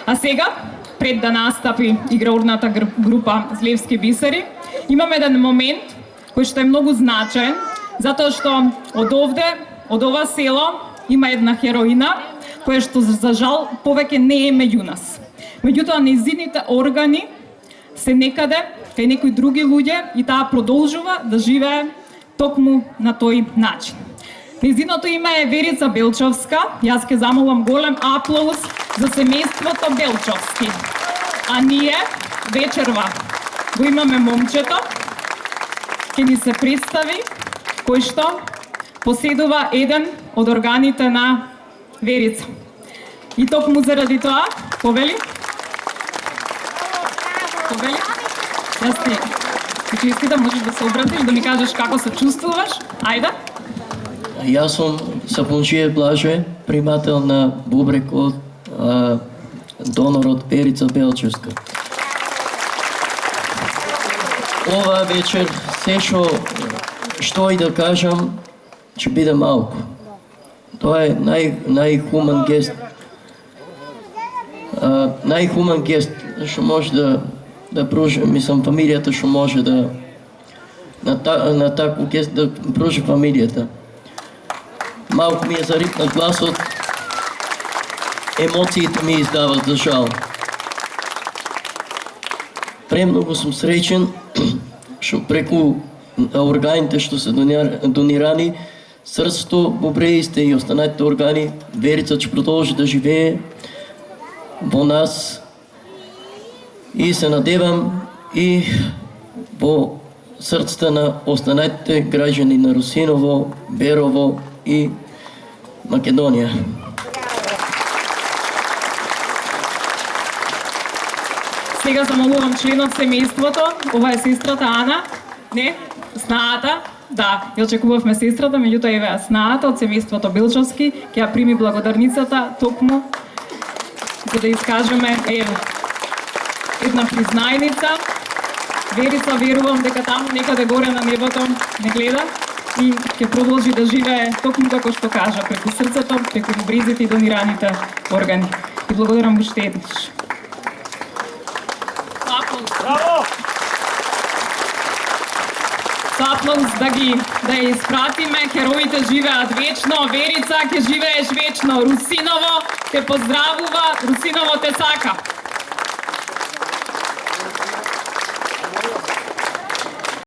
А сега, пред да настапи играурната група Злевски бисери, имаме еден момент кој што е многу значаен, затоа што од овде, од ова село, има една хероина, која што за жал повеќе не е меѓу нас. Меѓутоа, нејзините органи се некаде, кај некои други луѓе и таа продолжува да живее токму на тој начин. Нејзиното име е Верица Белчовска. Јас ќе замолам голем аплауз за семејството Белчовски. А ние вечерва го имаме момчето, ќе ни се представи, кој што поседува еден од органите на Верица. И токму заради тоа, повели? Повели? Јас ти честитам, можеш да се обратиш, да ми кажеш како се чувствуваш? Ајде. Јас сум Сапунџиев Блаже, примател на бубрекот, донор од Верица Белчевска. Ова вечер се што и да кажам, ќе биде малку. Тоа е најхуман гест. Најхуман гест што може да пружи, мислам, фамилијата што може да на таков гест да пружи фамилијата. Малку ми е зарипнат гласот, емоциите ми издават, за жал. Премногу сум среќен што преку органите што се донирани, срцето, бубреите и останатите органи, Верица ќе продолжи да живее во нас и се надевам и во срцата на останатите граѓани на Русиново, Берово и Македонија. Сега замолувам членот семејството, ова е сестрата Ана, не, снаата, да, ја очекувавме сестрата, меѓутоа еве снаата од семејството Белчовски, ќе ја прими благодарницата токму за да искажеме една признајница. Верица, верувам дека таму некаде горе на небото не гледа и ќе продолжи да живее токму како што кажа, преку срцето, преку бризите и донираните органи. И благодарам уште еднаш. Браво! Со аплауз да ја испратиме, хероите живеат вечно, Верица ќе живееш вечно, Русиново те поздравува, Русиново те сака.